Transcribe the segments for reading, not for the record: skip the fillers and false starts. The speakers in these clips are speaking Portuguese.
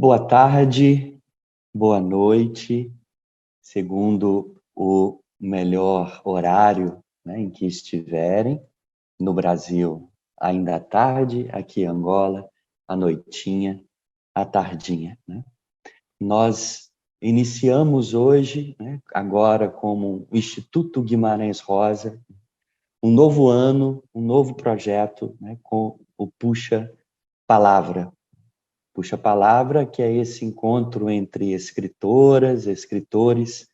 Boa tarde, boa noite, segundo o melhor horário, né, em que estiverem. No Brasil, ainda à tarde, aqui em Angola, à noitinha, à tardinha, né? Nós iniciamos hoje, né, agora como Instituto Guimarães Rosa, um novo ano, um novo projeto, né, com o Puxa Palavra. Puxa Palavra, que é esse encontro entre escritoras, escritores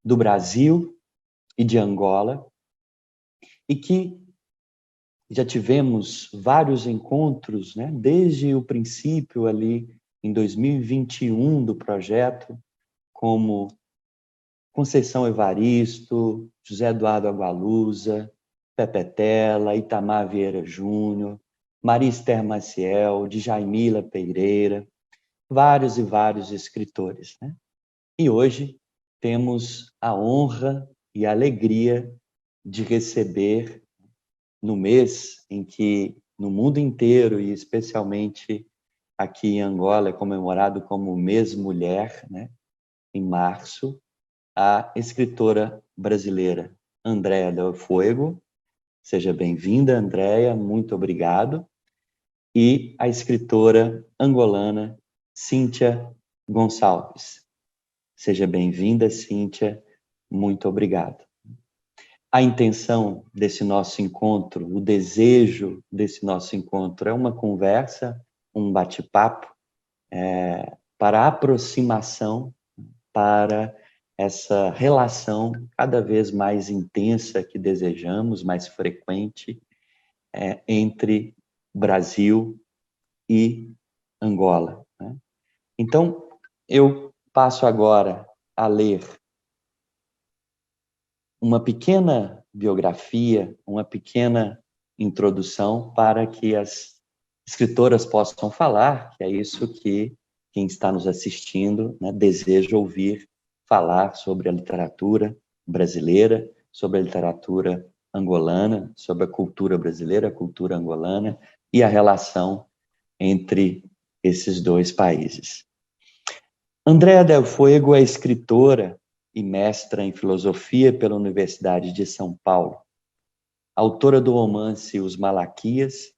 do Brasil e de Angola, e que já tivemos vários encontros, né, desde o princípio ali, em 2021 do projeto, como Conceição Evaristo, José Eduardo Agualusa, Pepe Tela, Itamar Vieira Júnior, Maria Esther Maciel, Djaimila Pereira, vários e vários escritores, né? E hoje temos a honra e a alegria de receber, no mês em que no mundo inteiro, e especialmente aqui em Angola, é comemorado como Mês Mulher, né? Em março, a escritora brasileira Andréa Del Fuego. Seja bem-vinda, Andréa, muito obrigado. E a escritora angolana Cíntia Gonçalves. Seja bem-vinda, Cíntia, muito obrigado. A intenção desse nosso encontro, o desejo desse nosso encontro é uma conversa, um bate-papo, para aproximação, para essa relação cada vez mais intensa que desejamos, mais frequente, entre Brasil e Angola, né? Então, eu passo agora a ler uma pequena biografia, uma pequena introdução para que as escritoras possam falar, que é isso que quem está nos assistindo, né, deseja ouvir falar sobre a literatura brasileira, sobre a literatura angolana, sobre a cultura brasileira, a cultura angolana e a relação entre esses dois países. Andréa Del Fuego é escritora e mestra em filosofia pela Universidade de São Paulo, autora do romance Os Malaquias,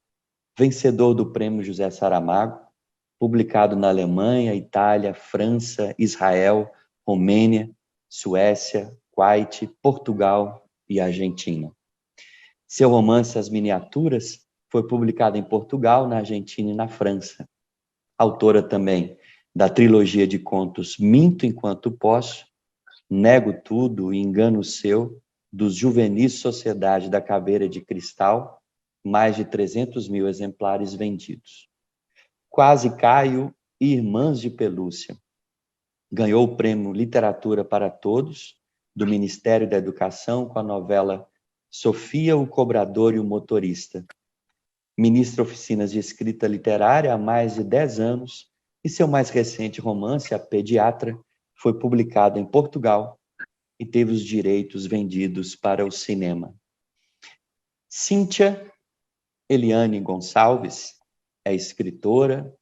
vencedor do Prêmio José Saramago, publicado na Alemanha, Itália, França, Israel, Romênia, Suécia, Kuwait, Portugal e Argentina. Seu romance As Miniaturas foi publicado em Portugal, na Argentina e na França. Autora também da trilogia de contos Minto Enquanto Posso, Nego Tudo e Engano Seu, dos Juvenis Sociedade da Caveira de Cristal, mais de 300 mil exemplares vendidos. Quase Caio e Irmãs de Pelúcia. Ganhou o prêmio Literatura para Todos, do Ministério da Educação, com a novela Sofia, o Cobrador e o Motorista. Ministra oficinas de escrita literária há mais de 10 anos, e seu mais recente romance, A Pediatra, foi publicado em Portugal e teve os direitos vendidos para o cinema. Cíntia Eliane Gonçalves é escritora,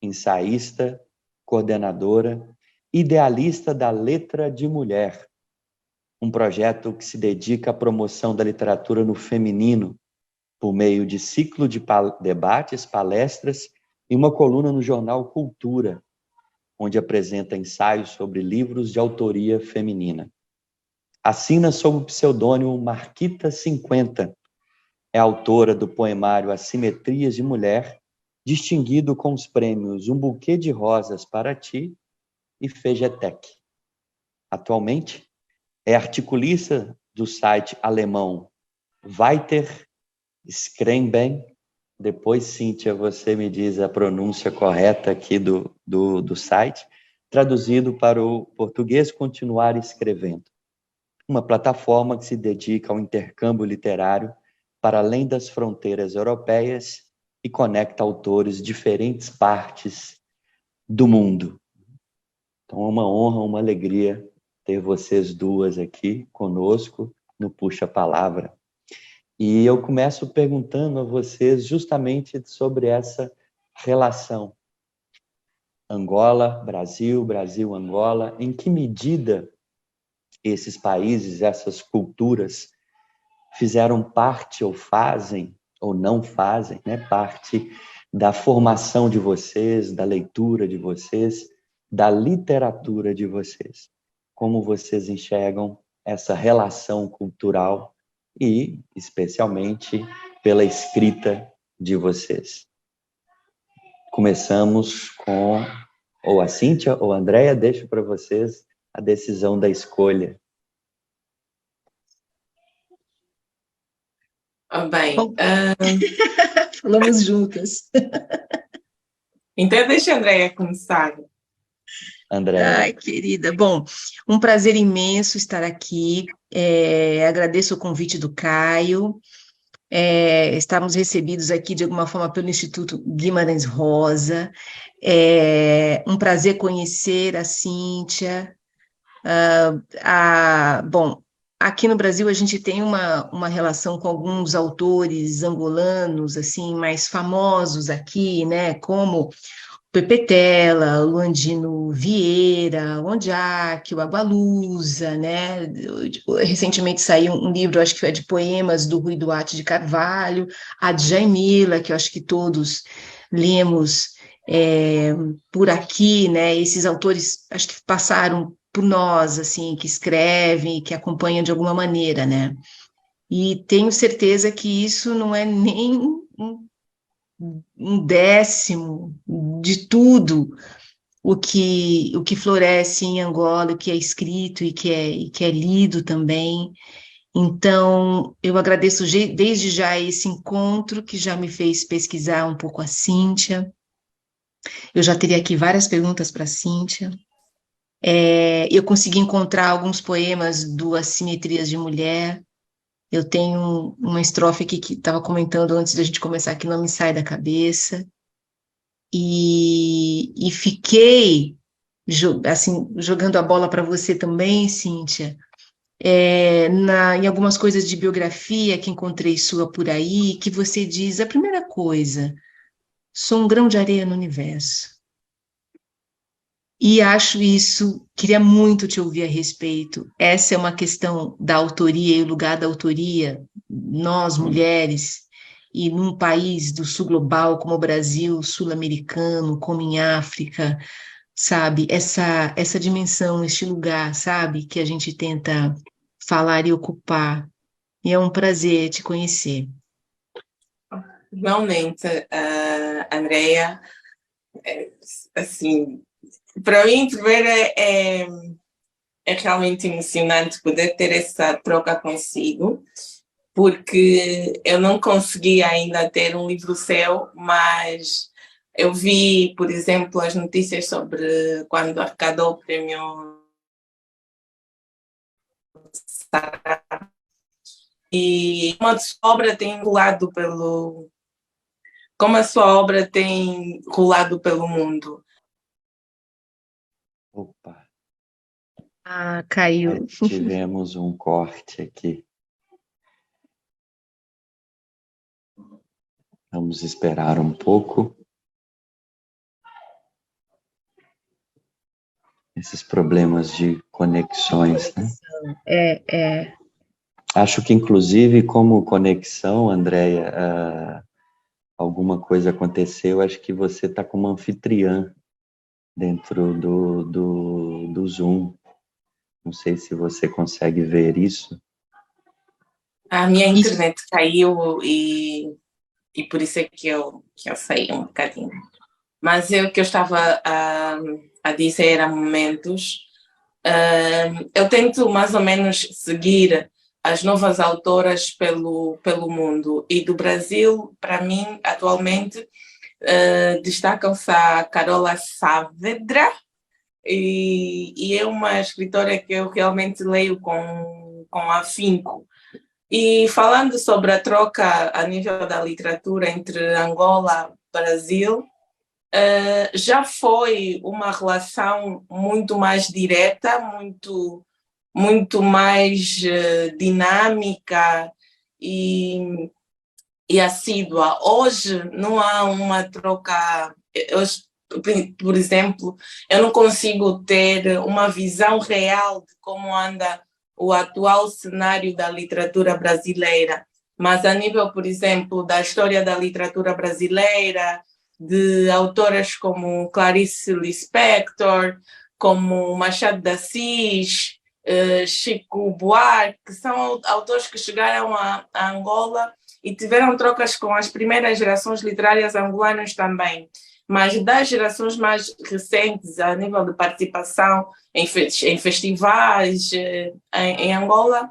ensaísta, coordenadora, idealista da Letra de Mulher, um projeto que se dedica à promoção da literatura no feminino, por meio de ciclo de debates, palestras e uma coluna no jornal Cultura, onde apresenta ensaios sobre livros de autoria feminina. Assina sob o pseudônimo Marquita 50. É autora do poemário Assimetrias de Mulher, distinguido com os prêmios Um Buquê de Rosas para Ti e Fegetec. Atualmente, é articulista do site alemão Weiter Screenben. Depois, Cíntia, você me diz a pronúncia correta aqui do site, traduzido para o português Continuar Escrevendo. Uma plataforma que se dedica ao intercâmbio literário para além das fronteiras europeias e conecta autores de diferentes partes do mundo. Então, é uma honra, uma alegria ter vocês duas aqui conosco no Puxa Palavra. E eu começo perguntando a vocês justamente sobre essa relação. Angola, Brasil, Brasil, Angola. Em que medida esses países, essas culturas fizeram parte ou fazem, ou não fazem, né, parte da formação de vocês, da leitura de vocês, da literatura de vocês? Como vocês enxergam essa relação cultural e, especialmente, pela escrita de vocês? Começamos com ou a Cíntia ou a Andréia, deixo para vocês a decisão da escolha. Bem, falamos juntas. Então, deixa a Andréia começar. Andréia. Ai, querida. Bom, um prazer imenso estar aqui. Agradeço o convite do Caio. Estamos recebidos aqui, de alguma forma, pelo Instituto Guimarães Rosa. Um prazer conhecer a Cíntia. Bom, aqui no Brasil a gente tem uma relação com alguns autores angolanos, assim, mais famosos aqui, né, como Pepe Tela, Luandino Vieira, o Ondiaque, o Agualusa, né? Recentemente saiu um livro, acho que foi de poemas do Rui Duarte de Carvalho, a Djaimila, que eu acho que todos lemos por aqui, né? Esses autores, acho que passaram por nós, assim, que escrevem, que acompanham de alguma maneira, né? E tenho certeza que isso não é nem um décimo de tudo o que floresce em Angola, o que é escrito e que é lido também. Então, eu agradeço desde já esse encontro que já me fez pesquisar um pouco a Cíntia. Eu já teria aqui várias perguntas para a Cíntia. Eu consegui encontrar alguns poemas do Assimetrias de Mulher. Eu tenho uma estrofe aqui que estava comentando antes da gente começar, que não me sai da cabeça. E fiquei assim, jogando a bola para você também, Cíntia, em algumas coisas de biografia que encontrei sua por aí, que você diz, a primeira coisa, sou um grão de areia no universo. E acho isso, queria muito te ouvir a respeito. Essa é uma questão da autoria e o lugar da autoria, nós, mulheres, e num país do sul global como o Brasil, sul-americano, como em África, sabe? Essa dimensão, este lugar, sabe? Que a gente tenta falar e ocupar. E é um prazer te conhecer. Realmente, Andréia, assim, para mim, primeiro é realmente emocionante poder ter essa troca consigo, porque eu não consegui ainda ter um livro seu, mas eu vi, por exemplo, as notícias sobre quando arrecadou o prêmio Sarah, e como a sua obra tem rolado pelo mundo. Opa. Caiu. Tivemos um corte aqui. Vamos esperar um pouco. Esses problemas de conexões, né? Acho que, inclusive, como conexão, Andréia, alguma coisa aconteceu. Acho que você está como anfitriã dentro do Zoom. Não sei se você consegue ver isso. A minha internet caiu e por isso é que eu saí um bocadinho. Mas o que eu estava a dizer há momentos, eu tento mais ou menos seguir as novas autoras pelo mundo. E do Brasil, para mim, atualmente, destacam-se a Carola Saavedra, e é uma escritora que eu realmente leio com afinco. E falando sobre a troca a nível da literatura entre Angola e Brasil, já foi uma relação muito mais direta, muito mais dinâmica e assídua. Hoje não há uma troca. Hoje por exemplo, eu não consigo ter uma visão real de como anda o atual cenário da literatura brasileira, mas a nível, por exemplo, da história da literatura brasileira, de autoras como Clarice Lispector, como Machado de Assis, Chico Buarque, que são autores que chegaram a Angola e tiveram trocas com as primeiras gerações literárias angolanas também. Mas das gerações mais recentes, a nível de participação em festivais em Angola,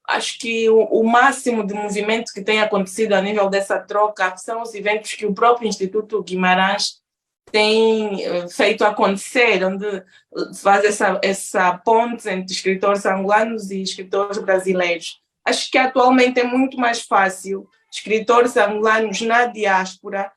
acho que o máximo de movimento que tem acontecido a nível dessa troca são os eventos que o próprio Instituto Guimarães tem feito acontecer, onde faz essa ponte entre escritores angolanos e escritores brasileiros. Acho que atualmente é muito mais fácil escritores angolanos na diáspora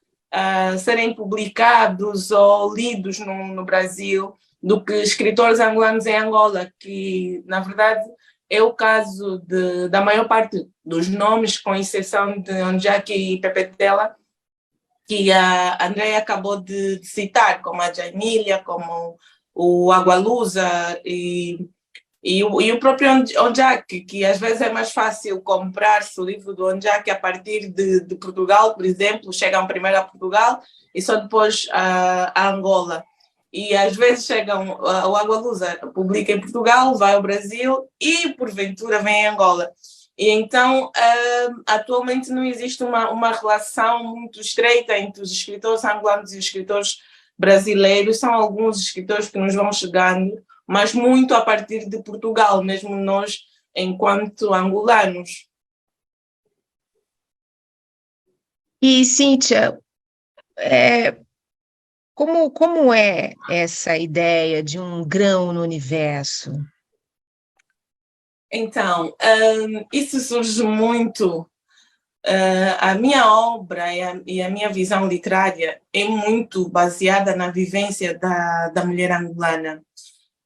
serem publicados ou lidos no Brasil do que escritores angolanos em Angola, que, na verdade, é o caso da maior parte dos nomes, com exceção de Ondiaque e Pepetela, que a Andrea acabou de citar, como a Jaimília, como o Agualusa e o próprio Ondiaque, que às vezes é mais fácil comprar-se o livro do Ondiaque a partir de Portugal, por exemplo, chegam primeiro a Portugal e só depois a Angola. E às vezes chegam, o Agualusa publica em Portugal, vai ao Brasil e porventura vem a Angola. E então, atualmente não existe uma relação muito estreita entre os escritores angolanos e os escritores brasileiros. São alguns escritores que nos vão chegando, mas muito a partir de Portugal, mesmo nós, enquanto angolanos. E, Cíntia, como é essa ideia de um grão no universo? Então, isso surge muito. A minha obra e a minha visão literária é muito baseada na vivência da mulher angolana.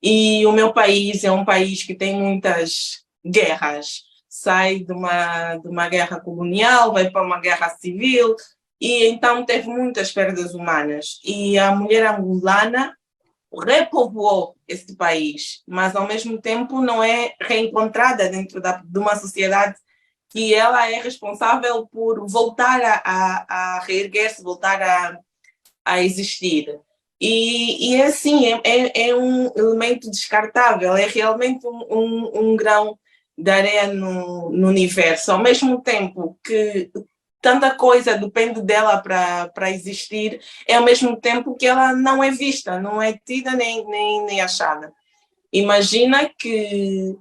E o meu país é um país que tem muitas guerras. Sai de uma guerra colonial, vai para uma guerra civil, e então teve muitas perdas humanas. E a mulher angolana repovoou esse país, mas ao mesmo tempo não é reencontrada dentro de uma sociedade que ela é responsável por voltar a reerguer-se, voltar a existir. E assim, é um elemento descartável, é realmente um grão de areia no universo. Ao mesmo tempo que tanta coisa depende dela para existir, é ao mesmo tempo que ela não é vista, não é tida nem achada. Imagina que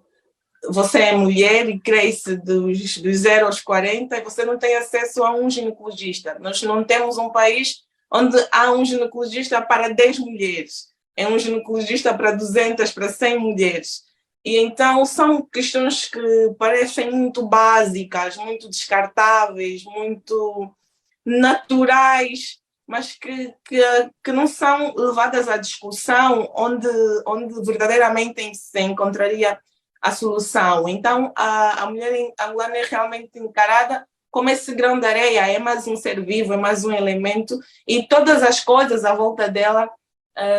você é mulher e cresce dos 0 aos 40 e você não tem acesso a um ginecologista. Nós não temos um país onde há um ginecologista para 10 mulheres, é um ginecologista para 200, para 100 mulheres. E então são questões que parecem muito básicas, muito descartáveis, muito naturais, mas que não são levadas à discussão onde verdadeiramente se encontraria a solução. Então, a mulher angolana é realmente encarada como esse grão de areia, é mais um ser vivo, é mais um elemento, e todas as coisas à volta dela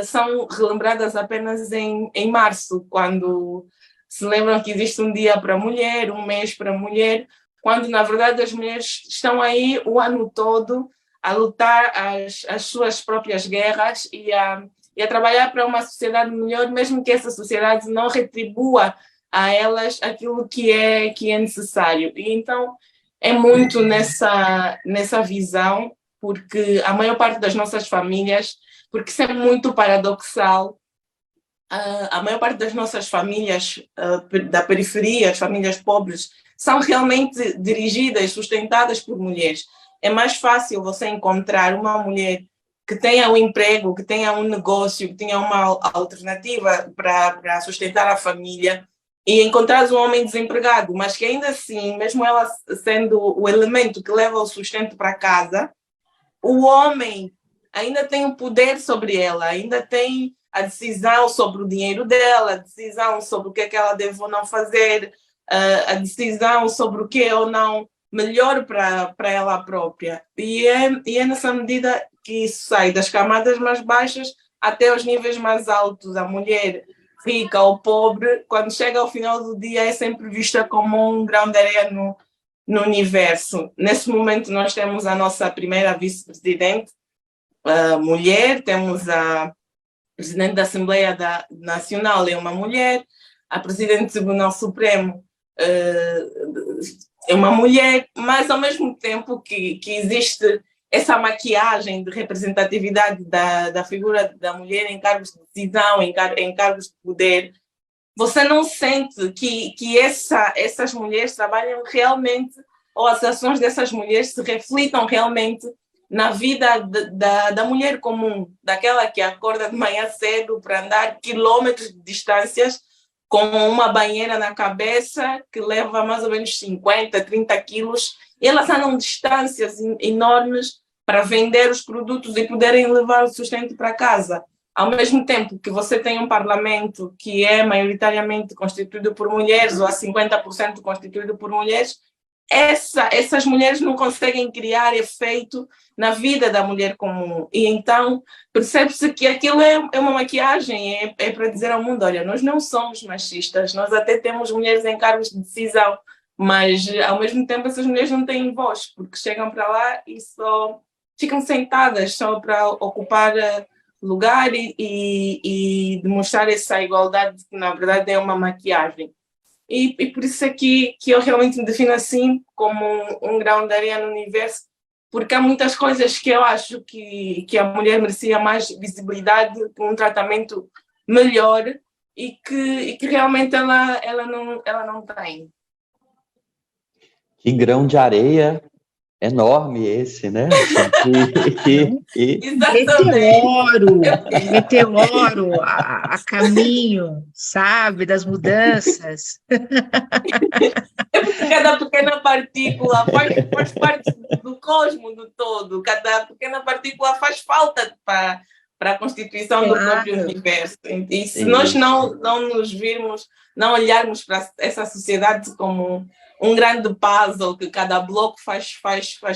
são relembradas apenas em março, quando se lembram que existe um dia para a mulher, um mês para a mulher, quando, na verdade, as mulheres estão aí o ano todo a lutar as suas próprias guerras e a trabalhar para uma sociedade melhor, mesmo que essa sociedade não retribua a elas aquilo que é necessário. E então é muito nessa visão, porque a maior parte das nossas famílias, porque isso é muito paradoxal, a maior parte das nossas famílias da periferia, as famílias pobres, são realmente dirigidas, sustentadas por mulheres. É mais fácil você encontrar uma mulher que tenha um emprego, que tenha um negócio, que tenha uma alternativa para sustentar a família, e encontrares um homem desempregado, mas que ainda assim, mesmo ela sendo o elemento que leva o sustento para casa, o homem ainda tem o poder sobre ela, ainda tem a decisão sobre o dinheiro dela, a decisão sobre o que é que ela deve ou não fazer, a decisão sobre o que é ou não melhor para ela própria. E é nessa medida que isso sai das camadas mais baixas até os níveis mais altos. A mulher rica ou pobre, quando chega ao final do dia, é sempre vista como um grão de areia no universo. Nesse momento, nós temos a nossa primeira vice-presidente, mulher, temos a presidente da Assembleia Nacional, é uma mulher, a presidente do Tribunal Supremo é uma mulher, mas ao mesmo tempo que existe essa maquiagem de representatividade da figura da mulher em cargos de decisão, em cargos de poder, você não sente que essas mulheres trabalham realmente, ou as ações dessas mulheres se reflitam realmente na vida da mulher comum, daquela que acorda de manhã cedo para andar quilômetros de distâncias com uma banheira na cabeça que leva mais ou menos 50, 30 quilos, e elas andam distâncias enormes para vender os produtos e poderem levar o sustento para casa. Ao mesmo tempo que você tem um parlamento que é maioritariamente constituído por mulheres, ou a 50% constituído por mulheres, essas mulheres não conseguem criar efeito na vida da mulher comum. E então percebe-se que aquilo é uma maquiagem, é para dizer ao mundo, olha, nós não somos machistas, nós até temos mulheres em cargos de decisão, mas ao mesmo tempo essas mulheres não têm voz, porque chegam para lá e só ficam sentadas só para ocupar lugar e demonstrar essa igualdade que na verdade é uma maquiagem. E por isso é que eu realmente me defino assim, como um grão de areia no universo, porque há muitas coisas que eu acho que a mulher merecia mais visibilidade, um tratamento melhor, e que realmente ela não tem. Que grão de areia enorme esse, né? Meteoro a caminho, sabe, das mudanças. Cada pequena partícula faz parte do cosmos do todo. Cada pequena partícula faz falta para a constituição do próprio universo. E se nós não nos virmos, não olharmos para essa sociedade como um grande puzzle, que cada bloco faz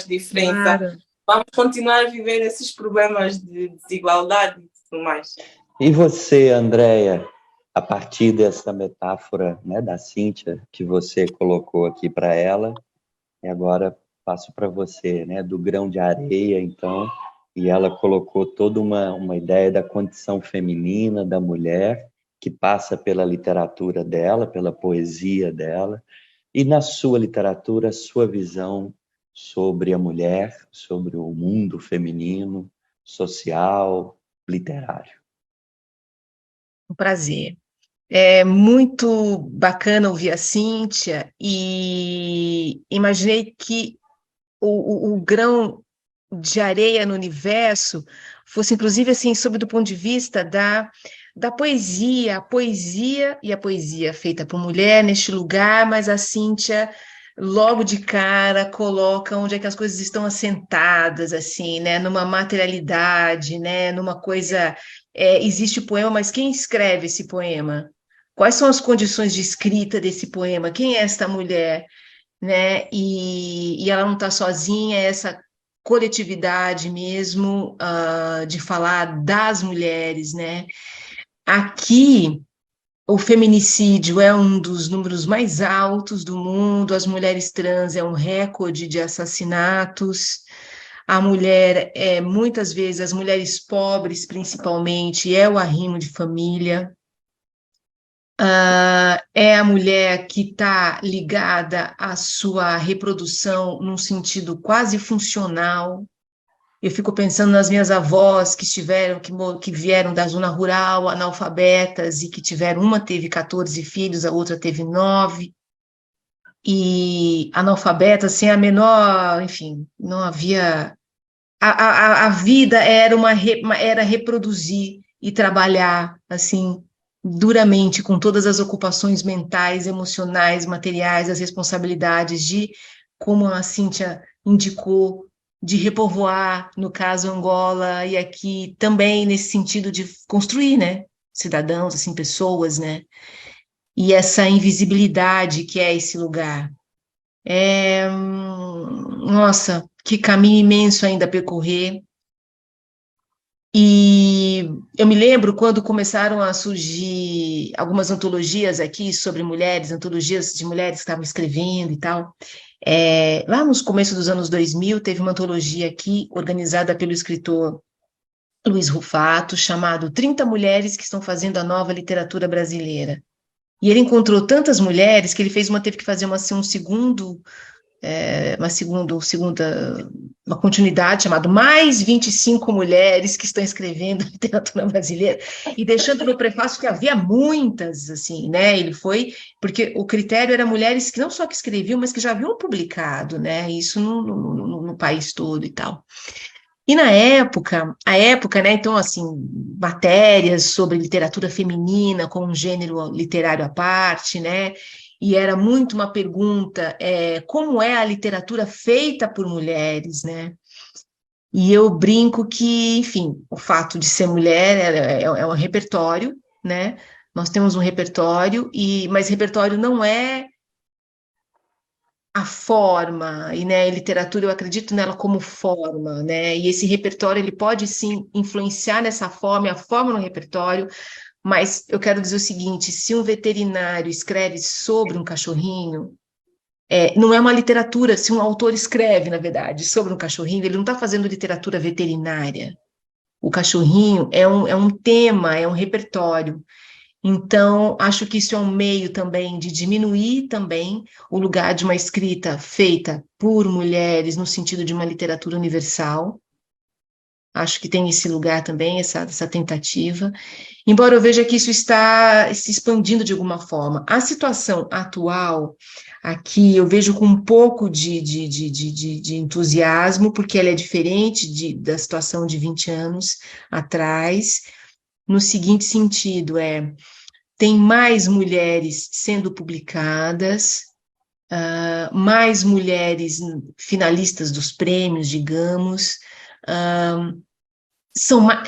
diferença, claro, vamos continuar a viver esses problemas de desigualdade e tudo mais. E você, Andréia, a partir dessa metáfora, né, da Cíntia, que você colocou aqui para ela, e agora passo para você, né, do grão de areia, então, e ela colocou toda uma ideia da condição feminina da mulher, que passa pela literatura dela, pela poesia dela, e na sua literatura, a sua visão sobre a mulher, sobre o mundo feminino, social, literário. Um prazer. É muito bacana ouvir a Cíntia, e imaginei que o grão de areia no universo fosse, inclusive, assim, sob do ponto de vista da poesia, a poesia feita por mulher neste lugar, mas a Cíntia logo de cara coloca onde é que as coisas estão assentadas, assim, né, numa materialidade, né, numa coisa, existe o poema, mas quem escreve esse poema? Quais são as condições de escrita desse poema? Quem é esta mulher, né, e ela não está sozinha, é essa coletividade mesmo, de falar das mulheres, né. Aqui, o feminicídio é um dos números mais altos do mundo, as mulheres trans é um recorde de assassinatos, a mulher, muitas vezes, as mulheres pobres, principalmente, é o arrimo de família, é a mulher que está ligada à sua reprodução num sentido quase funcional. Eu fico pensando nas minhas avós que vieram da zona rural, analfabetas, e que uma teve 14 filhos, a outra teve 9, e analfabeta, sem a menor, enfim, não havia... A vida era reproduzir e trabalhar, assim, duramente, com todas as ocupações mentais, emocionais, materiais, as responsabilidades de, como a Cíntia indicou, de repovoar, no caso Angola, e aqui também nesse sentido de construir, né, cidadãos, assim, pessoas, né, e essa invisibilidade que é esse lugar. Nossa, que caminho imenso ainda a percorrer, E eu me lembro quando começaram a surgir algumas antologias aqui sobre mulheres, antologias de mulheres que estavam escrevendo e tal. Lá nos começos dos anos 2000, teve uma antologia aqui, organizada pelo escritor Luiz Rufato, chamado 30 Mulheres que Estão Fazendo a Nova Literatura Brasileira. E ele encontrou tantas mulheres que ele teve que fazer uma continuidade chamada Mais 25 Mulheres que Estão Escrevendo Literatura Brasileira, e deixando no prefácio que havia muitas, assim, né, porque o critério era mulheres que não só que escreviam, mas que já haviam publicado, né, isso no país todo e tal. E na época, né, então, assim, matérias sobre literatura feminina como um gênero literário à parte, né, e era muito uma pergunta, como é a literatura feita por mulheres, né, e eu brinco que, enfim, o fato de ser mulher é um repertório, né, nós temos um repertório, mas repertório não é a forma, e né, a literatura, eu acredito nela como forma, né, e esse repertório, ele pode sim influenciar nessa forma, e a forma no repertório, mas eu quero dizer o seguinte, se um veterinário escreve sobre um cachorrinho, não é uma literatura, se um autor escreve, na verdade, sobre um cachorrinho, ele não está fazendo literatura veterinária, o cachorrinho é um tema, é um repertório. Então, acho que isso é um meio também de diminuir também o lugar de uma escrita feita por mulheres no sentido de uma literatura universal. Acho que tem esse lugar também, essa tentativa. Embora eu veja que isso está se expandindo de alguma forma. A situação atual, aqui, eu vejo com um pouco de entusiasmo, porque ela é diferente da situação de 20 anos atrás, no seguinte sentido, tem mais mulheres sendo publicadas, mais mulheres finalistas dos prêmios, digamos,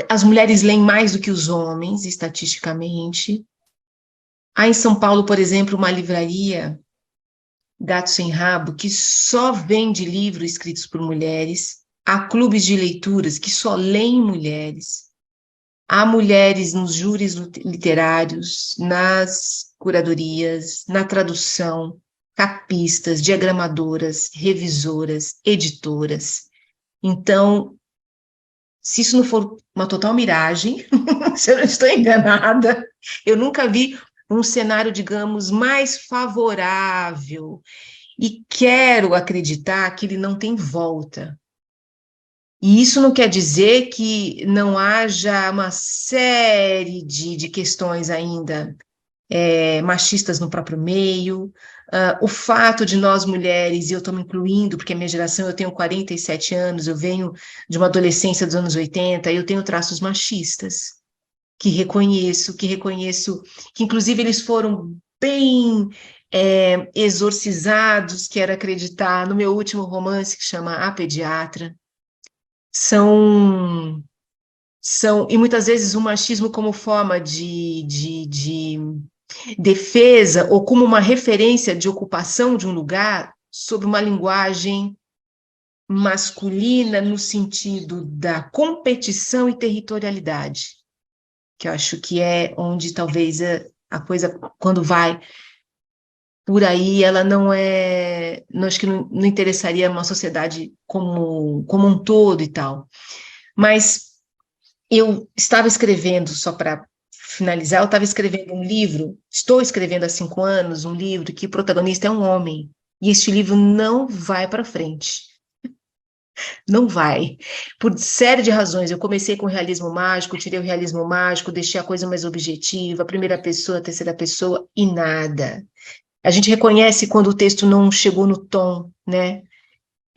as mulheres leem mais do que os homens, estatisticamente. Há em São Paulo, por exemplo, uma livraria, Gato Sem Rabo, que só vende livros escritos por mulheres, há clubes de leituras que só leem mulheres, há mulheres nos júris literários, nas curadorias, na tradução, capistas, diagramadoras, revisoras, editoras. Então, se isso não for uma total miragem, se eu não estou enganada, eu nunca vi um cenário, digamos, mais favorável. E quero acreditar que ele não tem volta. E isso não quer dizer que não haja uma série de questões ainda machistas no próprio meio, o fato de nós mulheres, e eu estou me incluindo, porque a minha geração, eu tenho 47 anos, eu venho de uma adolescência dos anos 80, e eu tenho traços machistas, que reconheço, que inclusive eles foram bem exorcizados, quero acreditar, no meu último romance, que chama A Pediatra. E muitas vezes o machismo como forma de defesa ou como uma referência de ocupação de um lugar sob uma linguagem masculina no sentido da competição e territorialidade, que eu acho que é onde talvez a coisa, quando vai por aí, ela não acho que não interessaria uma sociedade como um todo e tal. Mas eu estava escrevendo, só para finalizar, eu estava escrevendo um livro, estou escrevendo há 5 anos, um livro que o protagonista é um homem, e este livro não vai para frente. Não vai. Por série de razões. Eu comecei com o realismo mágico, tirei o realismo mágico, deixei a coisa mais objetiva, a primeira pessoa, a terceira pessoa, e nada. A gente reconhece quando o texto não chegou no tom, né?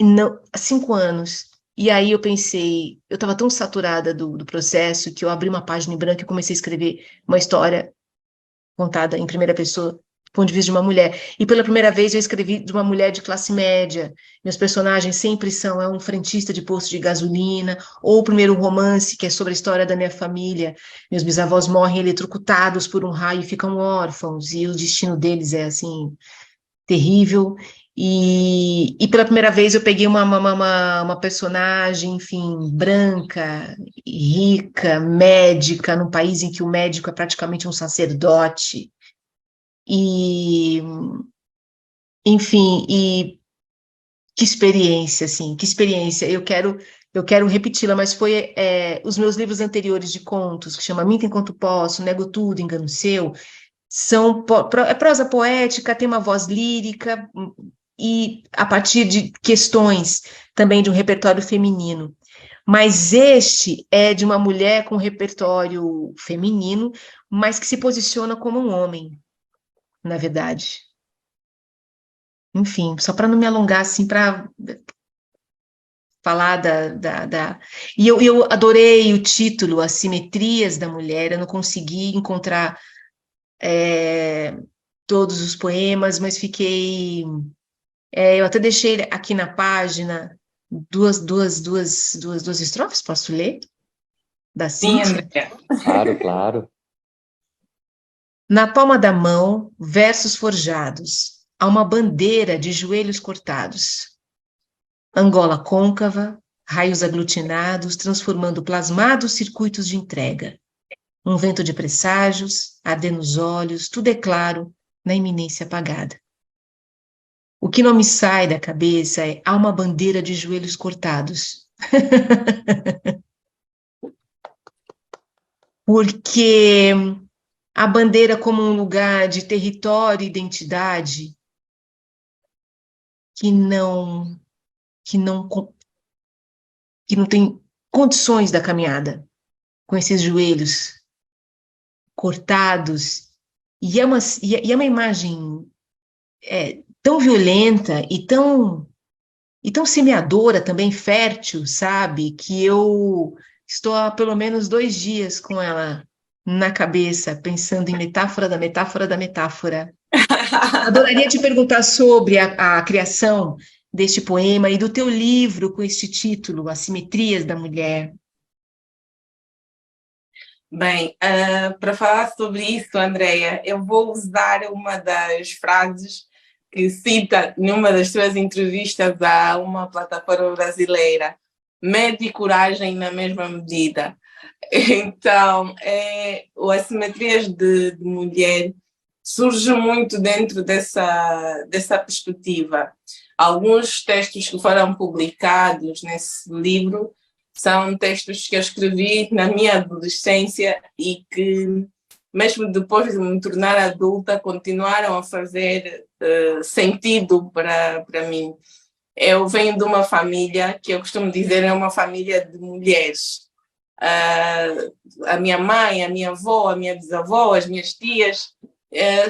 Não, há 5 anos. E aí eu pensei, eu estava tão saturada do processo que eu abri uma página em branco e comecei a escrever uma história contada em primeira pessoa, do ponto de vista de uma mulher. E pela primeira vez eu escrevi de uma mulher de classe média. Meus personagens sempre são um frentista de posto de gasolina, ou o primeiro romance, que é sobre a história da minha família. Meus bisavós morrem eletrocutados por um raio e ficam órfãos, e o destino deles é, assim, terrível. E pela primeira vez eu peguei uma personagem, enfim, branca, rica, médica, num país em que o médico é praticamente um sacerdote. E, enfim, e que experiência, assim, que experiência. Eu quero repeti-la, mas foi os meus livros anteriores de contos, que chama Minta Enquanto Posso, Nego Tudo, Engano Seu, é prosa poética, tem uma voz lírica, e a partir de questões também de um repertório feminino. Mas este é de uma mulher com repertório feminino, mas que se posiciona como um homem, na verdade. Enfim, só para não me alongar, assim, para falar E eu adorei o título, Assimetrias da Mulher. Eu não consegui encontrar todos os poemas, mas fiquei... eu até deixei aqui na página duas estrofes, posso ler? Da Sim, Cíntia? Andréia. Claro, claro. Na palma da mão, versos forjados, há uma bandeira de joelhos cortados. Angola côncava, raios aglutinados, transformando plasmados circuitos de entrega. Um vento de presságios, arder nos olhos, tudo é claro, na iminência apagada. O que não me sai da cabeça é há uma bandeira de joelhos cortados. Porque a bandeira como um lugar de território e identidade que não que não que não tem condições da caminhada com esses joelhos cortados e é uma imagem tão violenta e tão semeadora também, fértil, sabe? Que eu estou há pelo menos 2 dias com ela na cabeça, pensando em metáfora da metáfora da metáfora. Adoraria te perguntar sobre a criação deste poema e do teu livro com este título, Assimetrias da Mulher. Bem, para falar sobre isso, Andréia, eu vou usar uma das frases que cita numa das suas entrevistas a uma plataforma brasileira: medo e coragem na mesma medida. Então, o Assimetrias de Mulher surge muito dentro dessa perspectiva. Alguns textos que foram publicados nesse livro são textos que eu escrevi na minha adolescência e que, mesmo depois de me tornar adulta, continuaram a fazer sentido para mim. Eu venho de uma família que eu costumo dizer é uma família de mulheres. A minha mãe, a minha avó, a minha bisavó, as minhas tias,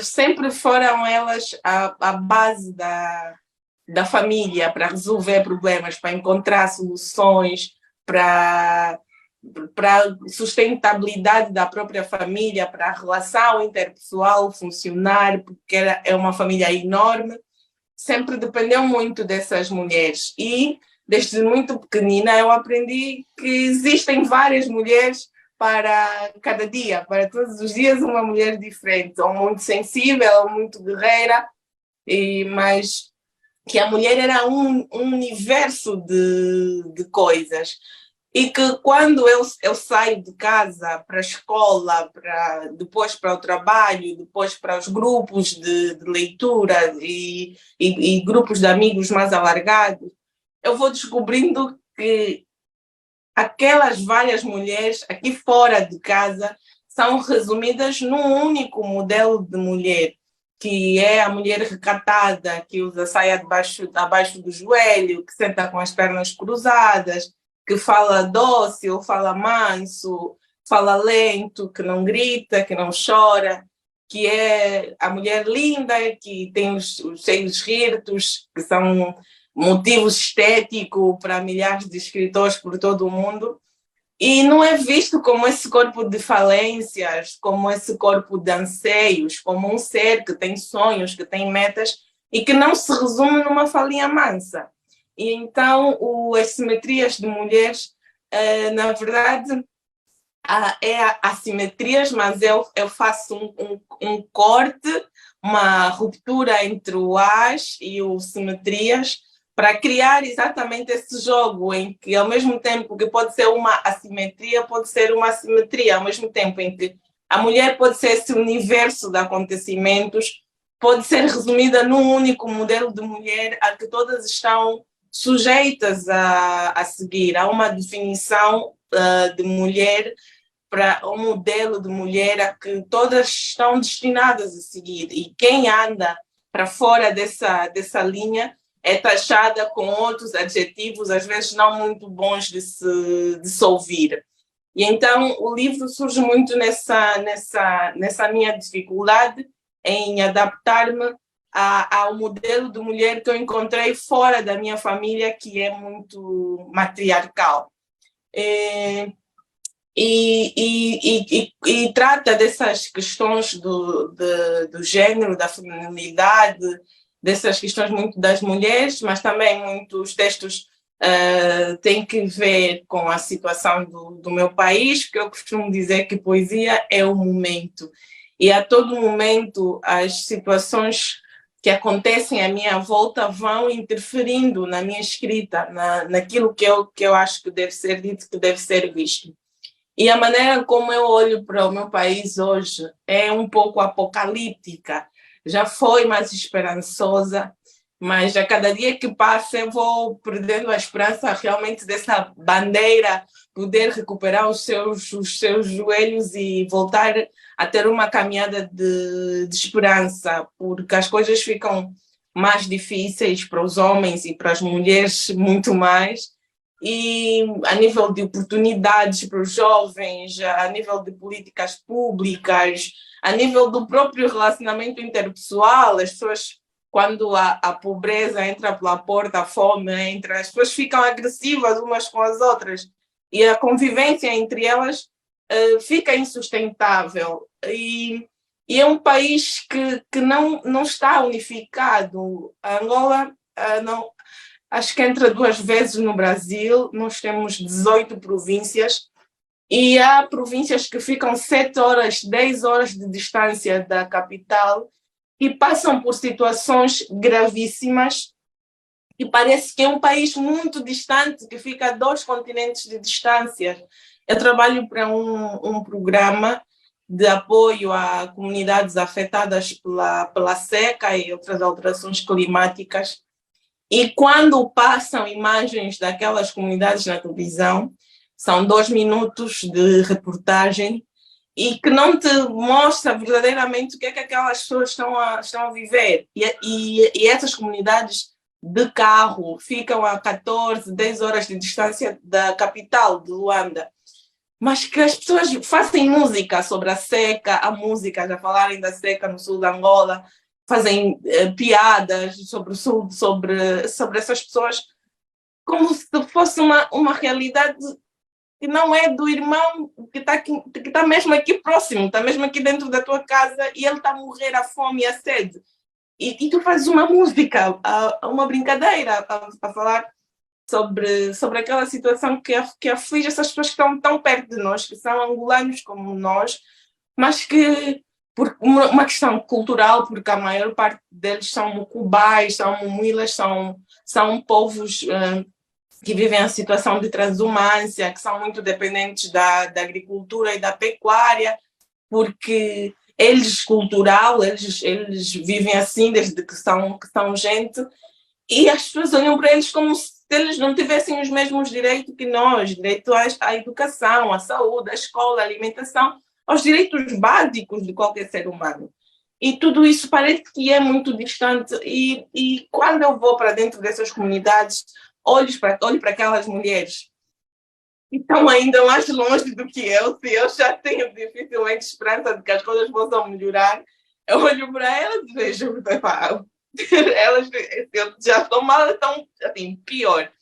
sempre foram elas a base da família para resolver problemas, para encontrar soluções, para a sustentabilidade da própria família, para a relação interpessoal funcionar, porque é uma família enorme. Sempre dependeu muito dessas mulheres. E, desde muito pequenina, eu aprendi que existem várias mulheres para cada dia, para todos os dias uma mulher diferente, ou muito sensível, ou muito guerreira, mas que a mulher era um universo de coisas. E que quando eu saio de casa para a escola, depois para o trabalho, depois para os grupos de leitura e grupos de amigos mais alargados, eu vou descobrindo que aquelas várias mulheres aqui fora de casa são resumidas num único modelo de mulher, que é a mulher recatada, que usa saia abaixo do joelho, que senta com as pernas cruzadas, que fala dócil, fala manso, fala lento, que não grita, que não chora, que é a mulher linda, que tem os seios hirtos, que são motivos estéticos para milhares de escritores por todo o mundo, e não é visto como esse corpo de falências, como esse corpo de anseios, como um ser que tem sonhos, que tem metas e que não se resume numa falinha mansa. E então, as simetrias de mulheres, na verdade, é assimetrias, mas eu faço um corte, uma ruptura entre o as e o simetrias, para criar exatamente esse jogo em que, ao mesmo tempo que pode ser uma assimetria, pode ser uma simetria, ao mesmo tempo em que a mulher pode ser esse universo de acontecimentos, pode ser resumida num único modelo de mulher a que todas estão sujeitas a seguir. Há uma definição de mulher, para um modelo de mulher a que todas estão destinadas a seguir. E quem anda para fora dessa linha é taxada com outros adjetivos, às vezes não muito bons de se ouvir. E então o livro surge muito nessa minha dificuldade em adaptar-me ao modelo de mulher que eu encontrei fora da minha família, que é muito matriarcal. E trata dessas questões do gênero, da feminilidade, dessas questões muito das mulheres, mas também muitos textos têm que ver com a situação do meu país, porque eu costumo dizer que poesia é o momento. E a todo momento as situações que acontecem à minha volta vão interferindo na minha escrita, naquilo que eu acho que deve ser dito, que deve ser visto. E a maneira como eu olho para o meu país hoje é um pouco apocalíptica. Já foi mais esperançosa, mas a cada dia que passa eu vou perdendo a esperança realmente dessa bandeira poder recuperar os seus joelhos e voltar a ter uma caminhada de esperança, porque as coisas ficam mais difíceis para os homens e para as mulheres muito mais. E a nível de oportunidades para os jovens, a nível de políticas públicas, a nível do próprio relacionamento interpessoal, as pessoas, quando a pobreza entra pela porta, a fome entra, as pessoas ficam agressivas umas com as outras e a convivência entre elas fica insustentável. E é um país que não está unificado. A Angola não... Acho que entra 2 vezes no Brasil, nós temos 18 províncias e há províncias que ficam 7 horas, 10 horas de distância da capital e passam por situações gravíssimas e parece que é um país muito distante, que fica a 2 continentes de distância. Eu trabalho para um programa de apoio a comunidades afetadas pela seca e outras alterações climáticas. E quando passam imagens daquelas comunidades na televisão, são 2 minutos de reportagem e que não te mostra verdadeiramente o que é que aquelas pessoas estão a viver. E essas comunidades de carro ficam a 14, 10 horas de distância da capital, de Luanda. Mas que as pessoas fazem música sobre a seca, a música, já falarem da seca no sul da Angola, fazem piadas sobre o sul, sobre essas pessoas, como se fosse uma realidade que não é do irmão que está mesmo aqui próximo, está mesmo aqui dentro da tua casa e ele está a morrer à fome e à sede. E tu fazes uma música, uma brincadeira a falar sobre aquela situação que aflige essas pessoas que estão tão perto de nós, que são angolanos como nós, mas que por uma questão cultural, porque a maior parte deles são mucubais, são mumuilas, são povos que vivem a situação de transumância, que são muito dependentes da agricultura e da pecuária, porque eles, cultural, eles vivem assim desde que são gente, e as pessoas olham para eles como se eles não tivessem os mesmos direitos que nós, direito à educação, à saúde, à escola, à alimentação, aos direitos básicos de qualquer ser humano. E tudo isso parece que é muito distante. E quando eu vou para dentro dessas comunidades, olho para aquelas mulheres que estão ainda mais longe do que eu, se eu já tenho dificilmente esperança de que as coisas possam melhorar, eu olho para elas e vejo, elas já estão mal, estão assim, pior.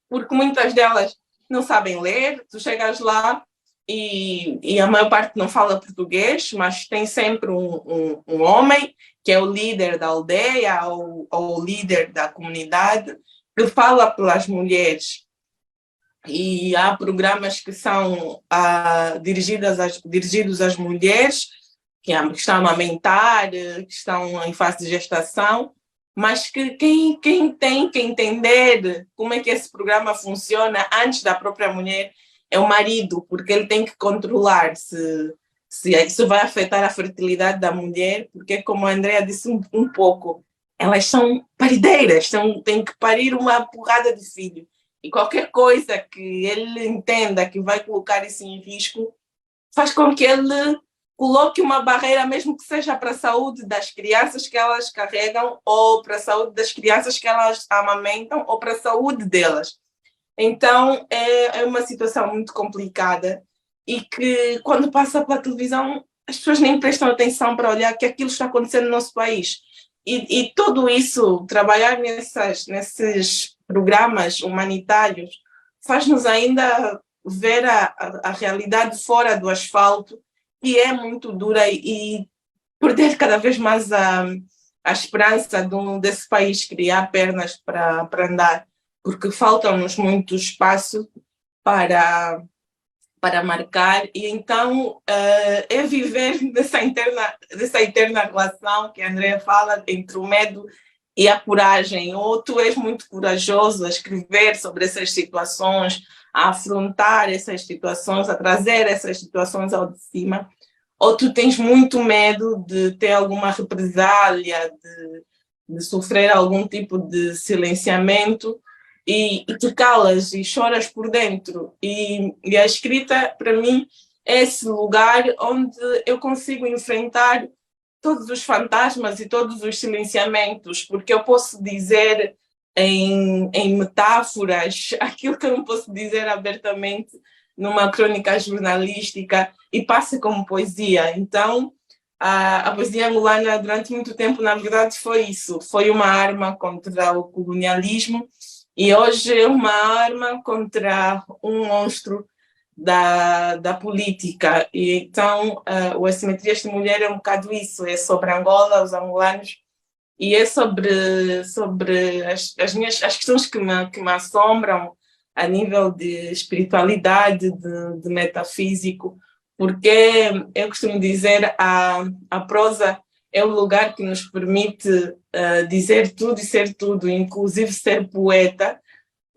Porque muitas delas não sabem ler, tu chegas lá, e a maior parte não fala português, mas tem sempre um homem que é o líder da aldeia ou o líder da comunidade que fala pelas mulheres. E há programas que são dirigidos às mulheres que estão a amamentar, que estão em fase de gestação, mas que quem tem que entender como é que esse programa funciona antes da própria mulher é o marido, porque ele tem que controlar se isso vai afetar a fertilidade da mulher, porque, como a Andrea disse um pouco, elas são parideiras, têm que parir uma porrada de filho. E qualquer coisa que ele entenda que vai colocar isso em risco, faz com que ele coloque uma barreira, mesmo que seja para a saúde das crianças que elas carregam, ou para a saúde das crianças que elas amamentam, ou para a saúde delas. Então, é uma situação muito complicada e que, quando passa pela televisão, as pessoas nem prestam atenção para olhar que aquilo está acontecendo no nosso país. E tudo isso, trabalhar nesses programas humanitários, faz-nos ainda ver a realidade fora do asfalto, que é muito dura, e perder cada vez mais a esperança desse país criar pernas para andar, porque falta-nos muito espaço para marcar, e então é viver dessa eterna relação que a Andrea fala entre o medo e a coragem. Ou tu és muito corajoso a escrever sobre essas situações, a afrontar essas situações, a trazer essas situações ao de cima, ou tu tens muito medo de ter alguma represália, de sofrer algum tipo de silenciamento, e te calas e choras por dentro. E a escrita, para mim, é esse lugar onde eu consigo enfrentar todos os fantasmas e todos os silenciamentos, porque eu posso dizer em metáforas aquilo que eu não posso dizer abertamente numa crônica jornalística, e passa como poesia. Então, a poesia angolana, durante muito tempo, na verdade, foi isso. Foi uma arma contra o colonialismo, e hoje é uma arma contra um monstro da política. E então, o Assimetrias de Mulher é um bocado isso, é sobre Angola, os angolanos, e é sobre as questões que me assombram a nível de espiritualidade, de metafísico, porque eu costumo dizer, a prosa é o lugar que nos permite dizer tudo e ser tudo, inclusive ser poeta,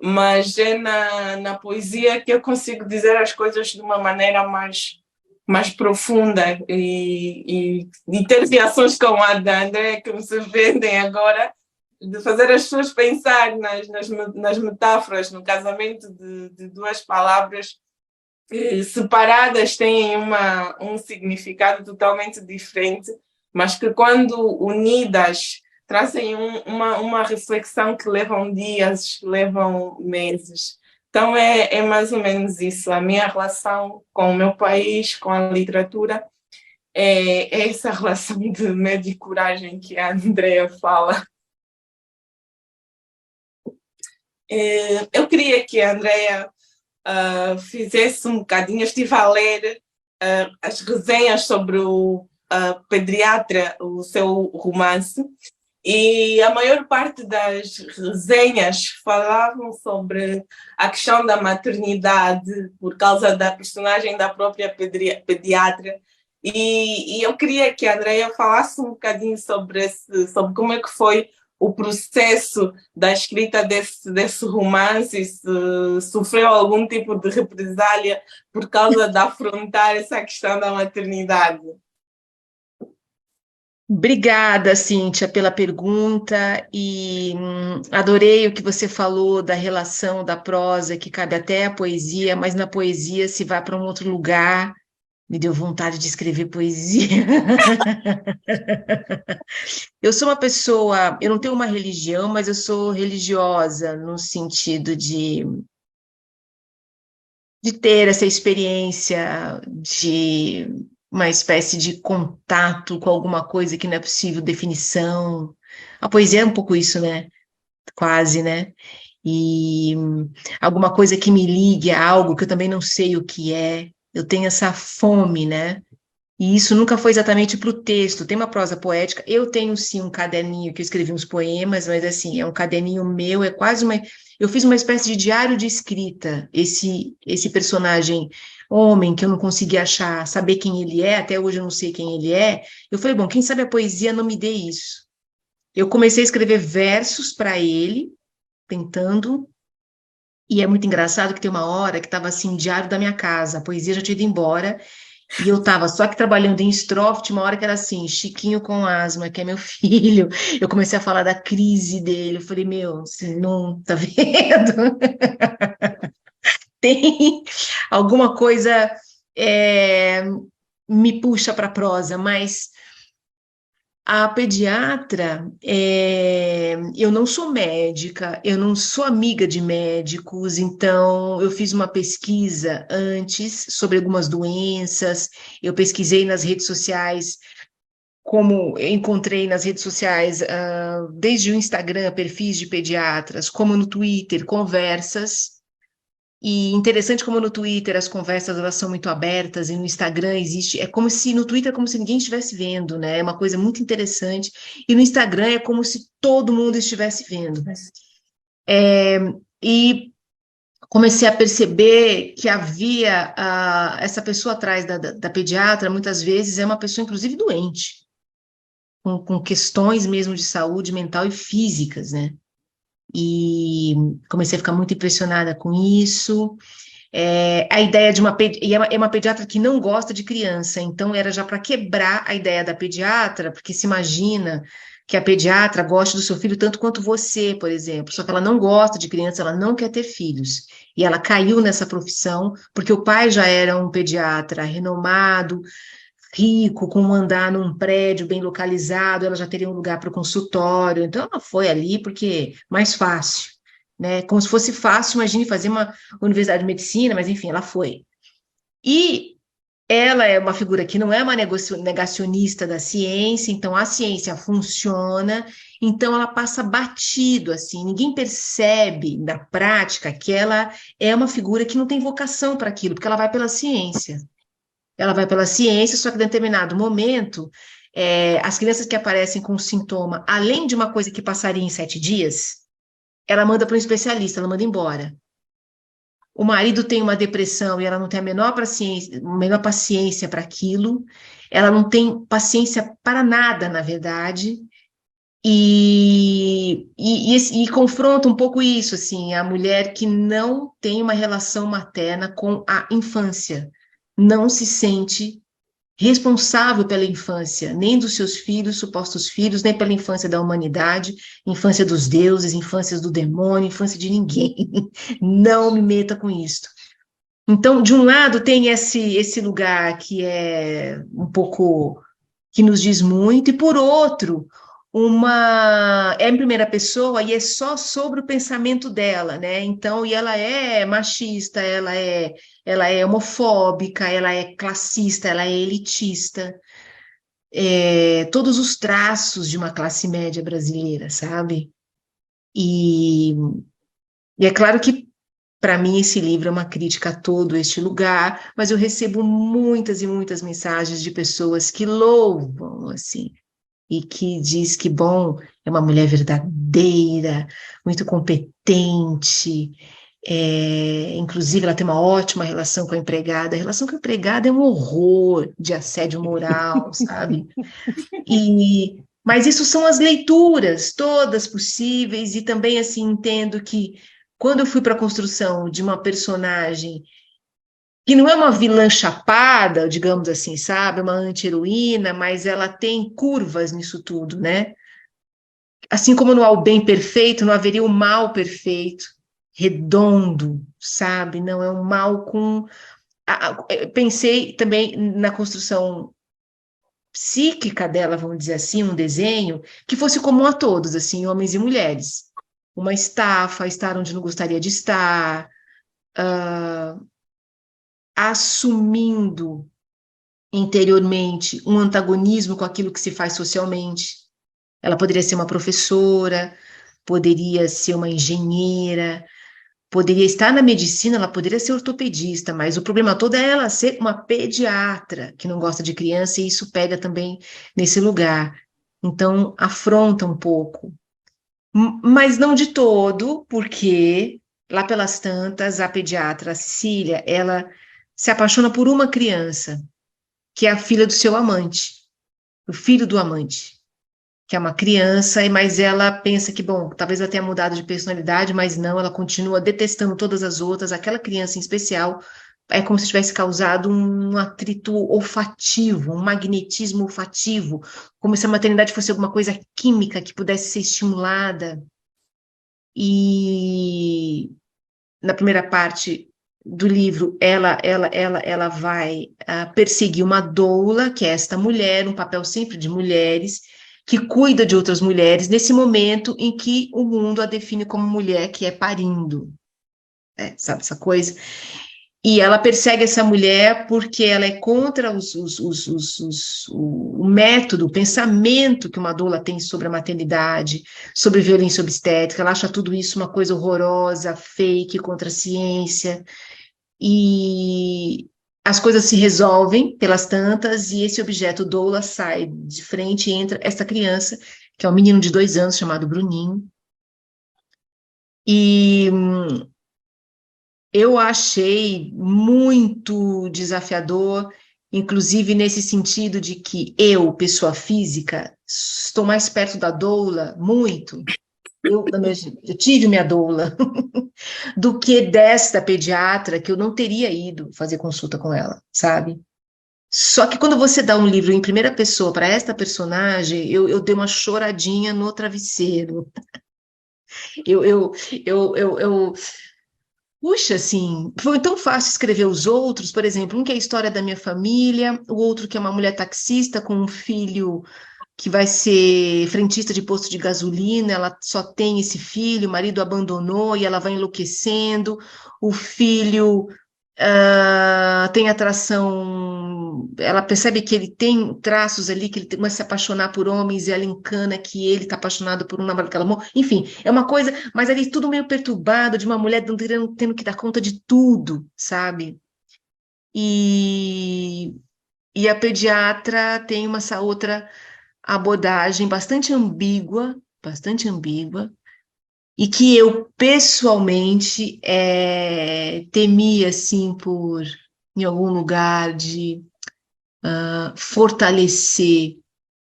mas é na poesia que eu consigo dizer as coisas de uma maneira mais profunda, e ter reações como a da Andrea, que me surpreendem agora, de fazer as pessoas pensar nas metáforas, no casamento de duas palavras que, separadas, têm um significado totalmente diferente, mas que, quando unidas, trazem uma reflexão que levam dias, que levam meses. Então é mais ou menos isso. A minha relação com o meu país, com a literatura, é essa relação de medo e coragem que a Andrea fala. Eu queria que a Andrea fizesse um bocadinho, eu estive a ler as resenhas sobre o Pediatra, o seu romance, e a maior parte das resenhas falavam sobre a questão da maternidade por causa da personagem da própria pediatra, e eu queria que a Andrea falasse um bocadinho sobre como é que foi o processo da escrita desse romance, e se sofreu algum tipo de represália por causa de afrontar essa questão da maternidade. Obrigada, Cíntia, pela pergunta, e adorei o que você falou da relação da prosa, que cabe até a poesia, mas na poesia se vai para um outro lugar. Me deu vontade de escrever poesia. Eu sou uma pessoa, eu não tenho uma religião, mas eu sou religiosa no sentido de ter essa experiência de uma espécie de contato com alguma coisa que não é possível definição. A poesia é um pouco isso, né? Quase, né? E alguma coisa que me ligue a algo que eu também não sei o que é. Eu tenho essa fome, né? E isso nunca foi exatamente para o texto. Tem uma prosa poética. Eu tenho, sim, um caderninho que eu escrevi uns poemas, mas, assim, é um caderninho meu, é quase uma... Eu fiz uma espécie de diário de escrita. Esse personagem homem, que eu não conseguia saber quem ele é, até hoje eu não sei quem ele é, eu falei, bom, quem sabe a poesia não me dê isso. Eu comecei a escrever versos para ele, tentando, e é muito engraçado que tem uma hora que estava assim, diário da minha casa, a poesia já tinha ido embora, e eu estava só que trabalhando em estrofe, tinha uma hora que era assim, Chiquinho com asma, que é meu filho. Eu comecei a falar da crise dele, eu falei, meu, você não tá vendo? Tem alguma coisa é, me puxa para prosa, mas a pediatra, eu não sou médica, eu não sou amiga de médicos, então eu fiz uma pesquisa antes sobre algumas doenças, eu pesquisei nas redes sociais, como eu encontrei nas redes sociais, desde o Instagram, perfis de pediatras, como no Twitter, conversas. E interessante como no Twitter as conversas elas são muito abertas e no Instagram existe, é como se no Twitter é como se ninguém estivesse vendo, né? É uma coisa muito interessante. E no Instagram é como se todo mundo estivesse vendo. E comecei a perceber que havia essa pessoa atrás da pediatra, muitas vezes é uma pessoa inclusive doente, com questões mesmo de saúde mental e físicas, né? E comecei a ficar muito impressionada com isso. A ideia de uma pediatra que não gosta de criança, então era já para quebrar a ideia da pediatra, porque se imagina que a pediatra gosta do seu filho tanto quanto você, por exemplo, só que ela não gosta de criança, ela não quer ter filhos, e ela caiu nessa profissão porque o pai já era um pediatra renomado, rico, com um andar num prédio bem localizado, ela já teria um lugar para o consultório, então ela foi ali porque mais fácil, né? Como se fosse fácil, imagine fazer uma universidade de medicina, mas enfim, ela foi. E ela é uma figura que não é uma negacionista da ciência, então a ciência funciona, então ela passa batido, assim, ninguém percebe na prática que ela é uma figura que não tem vocação para aquilo, porque ela vai pela ciência. Ela vai pela ciência, só que em determinado momento, as crianças que aparecem com sintoma, além de uma coisa que passaria em 7 dias, ela manda para um especialista, ela manda embora. O marido tem uma depressão e ela não tem a menor paciência para aquilo, ela não tem paciência para nada, na verdade, e confronta um pouco isso, assim, a mulher que não tem uma relação materna com a infância, não se sente responsável pela infância, nem dos seus filhos, supostos filhos, nem pela infância da humanidade, infância dos deuses, infância do demônio, infância de ninguém. Não me meta com isso. Então, de um lado, tem esse lugar que é um pouco, que nos diz muito, e por outro, é em primeira pessoa e é só sobre o pensamento dela, né? Então, e ela é machista, ela é homofóbica, ela é classista, ela é elitista, todos os traços de uma classe média brasileira, sabe? E, e é claro que para mim, esse livro é uma crítica a todo este lugar, mas eu recebo muitas e muitas mensagens de pessoas que louvam, assim, e que diz que, bom, é uma mulher verdadeira, muito competente, inclusive ela tem uma ótima relação com a empregada. A relação com a empregada é um horror de assédio moral, sabe? Mas isso são as leituras todas possíveis, e também, assim, entendo que quando eu fui para a construção de uma personagem que não é uma vilã chapada, digamos assim, sabe? Uma anti-heroína, mas ela tem curvas nisso tudo, né? Assim como não há o bem perfeito, não haveria o mal perfeito, redondo, sabe? Não é um mal com... Pensei também na construção psíquica dela, vamos dizer assim, um desenho que fosse comum a todos, assim, homens e mulheres. Uma estafa, estar onde não gostaria de estar, assumindo interiormente um antagonismo com aquilo que se faz socialmente. Ela poderia ser uma professora, poderia ser uma engenheira, poderia estar na medicina, ela poderia ser ortopedista, mas o problema todo é ela ser uma pediatra que não gosta de criança, e isso pega também nesse lugar. Então, afronta um pouco. Mas não de todo, porque lá pelas tantas, a pediatra, a Cecília, ela se apaixona por uma criança, que é a filha do seu amante, o filho do amante, que é uma criança, mas ela pensa que, bom, talvez ela tenha mudado de personalidade, mas não, ela continua detestando todas as outras, aquela criança em especial é como se tivesse causado um atrito olfativo, um magnetismo olfativo, como se a maternidade fosse alguma coisa química que pudesse ser estimulada. E na primeira parte do livro, ela vai perseguir uma doula, que é esta mulher, um papel sempre de mulheres, que cuida de outras mulheres, nesse momento em que o mundo a define como mulher que é parindo. Sabe essa coisa? E ela persegue essa mulher porque ela é contra o método, o pensamento que uma doula tem sobre a maternidade, sobre violência obstétrica. Ela acha tudo isso uma coisa horrorosa, fake, contra a ciência. E as coisas se resolvem pelas tantas, e esse objeto doula sai de frente e entra essa criança, que é um menino de 2 anos, chamado Bruninho. E eu achei muito desafiador, inclusive nesse sentido de que eu, pessoa física, estou mais perto da doula, muito. Eu tive minha doula, do que desta pediatra, que eu não teria ido fazer consulta com ela, sabe? Só que quando você dá um livro em primeira pessoa para esta personagem, eu dei uma choradinha no travesseiro. Eu puxa, assim, foi tão fácil escrever os outros, por exemplo, um que é a história da minha família, o outro que é uma mulher taxista com um filho que vai ser frentista de posto de gasolina, ela só tem esse filho, o marido abandonou e ela vai enlouquecendo, o filho tem atração, ela percebe que ele tem traços ali, que ele começa a se apaixonar por homens e ela encana que ele está apaixonado por um namorado que ela amou, enfim, é uma coisa, mas ali tudo meio perturbado, de uma mulher tendo que dar conta de tudo, sabe? E, e a pediatra tem essa outra abordagem bastante ambígua, e que eu, pessoalmente, temia, assim, por, em algum lugar, de fortalecer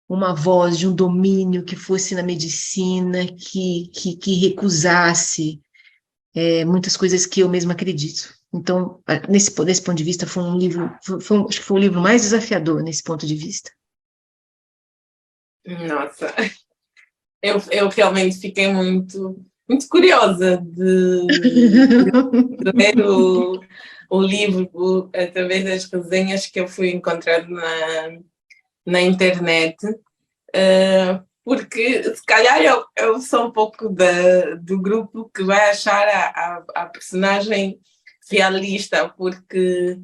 uma voz de um domínio que fosse na medicina, que recusasse muitas coisas que eu mesma acredito. Então, nesse ponto de vista, foi um livro, acho que foi o livro mais desafiador nesse ponto de vista. Nossa, eu realmente fiquei muito curiosa de ler o livro através das resenhas que eu fui encontrar na internet, porque se calhar eu sou um pouco do grupo que vai achar a personagem realista, porque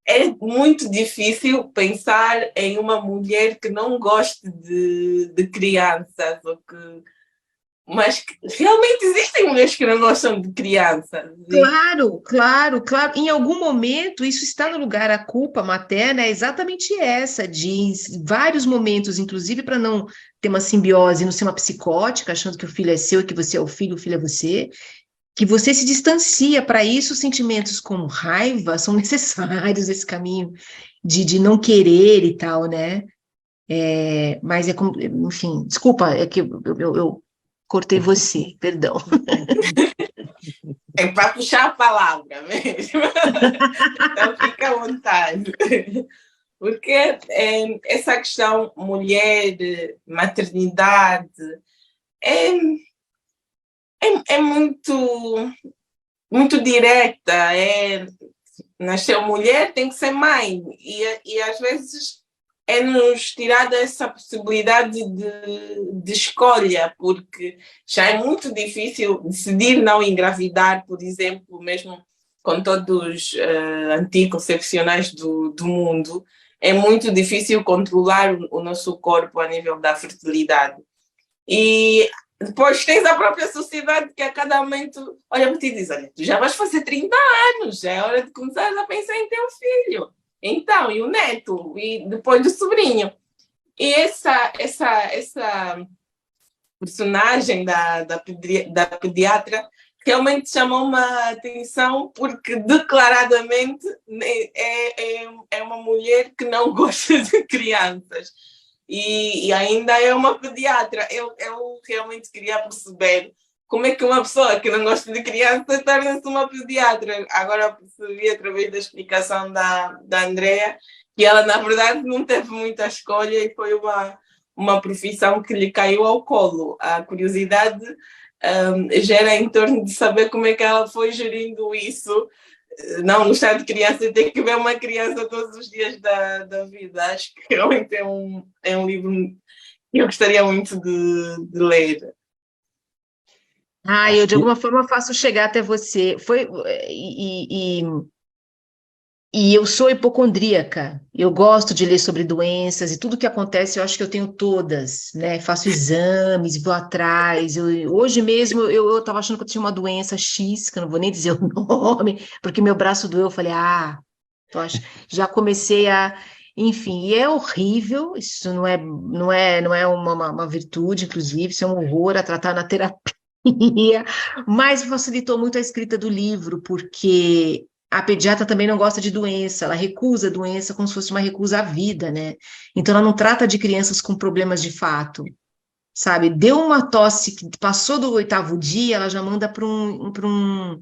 é muito difícil pensar em uma mulher que não goste de crianças, mas realmente existem mulheres que não gostam de crianças. Claro. Em algum momento isso está no lugar, a culpa materna é exatamente essa, de em vários momentos, inclusive para não ter uma simbiose, não ser uma psicótica, achando que o filho é seu e que você é o filho é você, que você se distancia. Para isso, sentimentos como raiva são necessários nesse caminho de não querer e tal, né? Mas é como, enfim, desculpa, é que eu cortei você, perdão. É para puxar a palavra mesmo. Então fica à vontade. Porque essa questão mulher, maternidade, é muito direta. Nasceu mulher, tem que ser mãe. E às vezes é-nos tirada essa possibilidade de escolha, porque já é muito difícil decidir não engravidar, por exemplo, mesmo com todos os anticoncepcionais do mundo, é muito difícil controlar o nosso corpo a nível da fertilidade. E depois tens a própria sociedade que a cada momento olha para ti e diz: olha, tu já vais fazer 30 anos, já é hora de começar a pensar em ter um filho. Então, e o neto, e depois do sobrinho. E essa personagem da pediatra realmente chamou-me a atenção porque declaradamente é uma mulher que não gosta de crianças e ainda é uma pediatra. Eu realmente queria perceber como é que uma pessoa que não gosta de crianças torna-se uma pediatra. Agora percebi através da explicação da Andrea que ela na verdade não teve muita escolha e foi uma profissão que lhe caiu ao colo. A curiosidade gera em torno de saber como é que ela foi gerindo isso. Não, no estado de criança tem que ver uma criança todos os dias da vida. Acho que realmente é um livro que eu gostaria muito de ler. Eu de alguma forma faço chegar até você. E eu sou hipocondríaca, eu gosto de ler sobre doenças e tudo que acontece, eu acho que eu tenho todas, né? Faço exames, vou atrás. Hoje mesmo eu estava achando que eu tinha uma doença X, que eu não vou nem dizer o nome, porque meu braço doeu. Eu falei, já comecei a. Enfim, e é horrível, isso não é uma virtude, inclusive, isso é um horror a tratar na terapia, mas facilitou muito a escrita do livro, porque a pediatra também não gosta de doença, ela recusa a doença como se fosse uma recusa à vida, né? Então, ela não trata de crianças com problemas de fato, sabe? Deu uma tosse que passou do 8º dia, ela já manda para um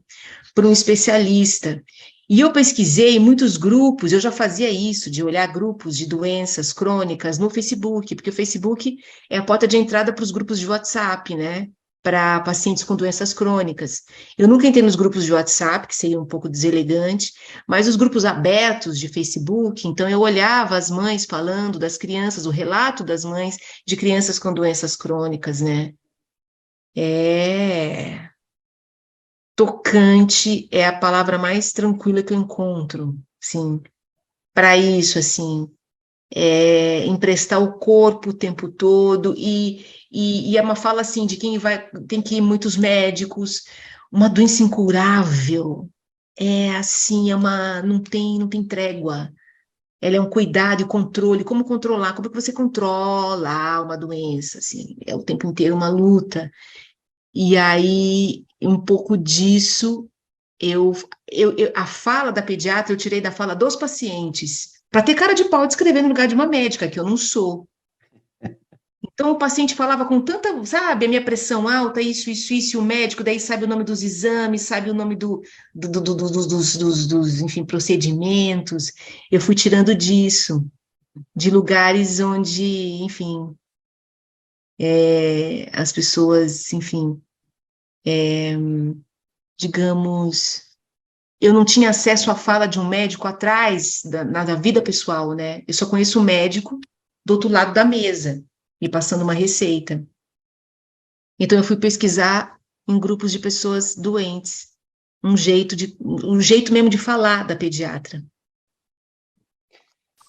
especialista. E eu pesquisei muitos grupos, eu já fazia isso, de olhar grupos de doenças crônicas no Facebook, porque o Facebook é a porta de entrada para os grupos de WhatsApp, né? Para pacientes com doenças crônicas. Eu nunca entrei nos grupos de WhatsApp, que seria um pouco deselegante, mas os grupos abertos de Facebook, então eu olhava as mães falando das crianças, o relato das mães de crianças com doenças crônicas, né? Tocante é a palavra mais tranquila que eu encontro, sim, para isso, assim, emprestar o corpo o tempo todo, e é uma fala, assim, de quem tem que ir muitos médicos, uma doença incurável, assim, não tem trégua, ela é um cuidado e controle, como controlar, como é que você controla uma doença, assim, é o tempo inteiro uma luta, e aí, um pouco disso, a fala da pediatra eu tirei da fala dos pacientes, para ter cara de pau de escrever no lugar de uma médica, que eu não sou. Então, o paciente falava com tanta, sabe, a minha pressão alta, isso, e o médico daí sabe o nome dos exames, sabe o nome dos, enfim, procedimentos. Eu fui tirando disso, de lugares onde, enfim, as pessoas, enfim, digamos, eu não tinha acesso à fala de um médico atrás da vida pessoal, né? Eu só conheço o médico do outro lado da mesa, me passando uma receita. Então, eu fui pesquisar em grupos de pessoas doentes, um jeito mesmo de falar da pediatra.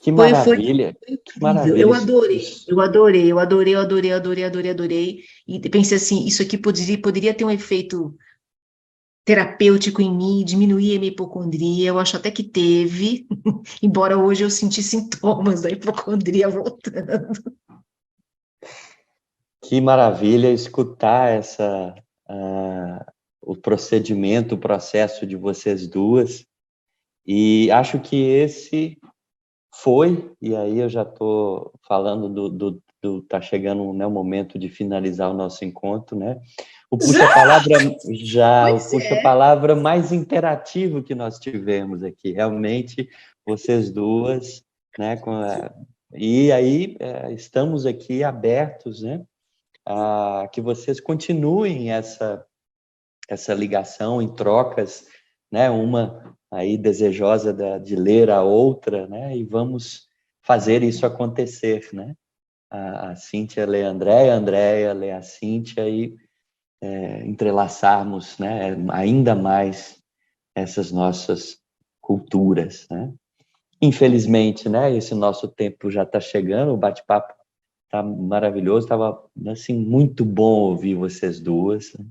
Que maravilha, que maravilha. Eu adorei. E pensei assim, isso aqui poderia ter um efeito terapêutico em mim, diminuir a minha hipocondria, eu acho até que teve, embora hoje eu senti sintomas da hipocondria voltando. Que maravilha escutar o procedimento, o processo de vocês duas, e acho que esse foi, e aí eu já estou falando tá chegando, né, o momento de finalizar o nosso encontro, né? O puxa-palavra mais interativo que nós tivemos aqui, realmente, vocês duas, né? E aí estamos aqui abertos, né? A que vocês continuem essa ligação em trocas, né? Uma aí desejosa de ler a outra, né? E vamos fazer isso acontecer, né? A Cíntia lê a Andrea lê a Cíntia e entrelaçarmos, né? Ainda mais essas nossas culturas, né? Infelizmente, né? Esse nosso tempo já está chegando, o bate-papo está maravilhoso, estava assim muito bom ouvir vocês duas, né?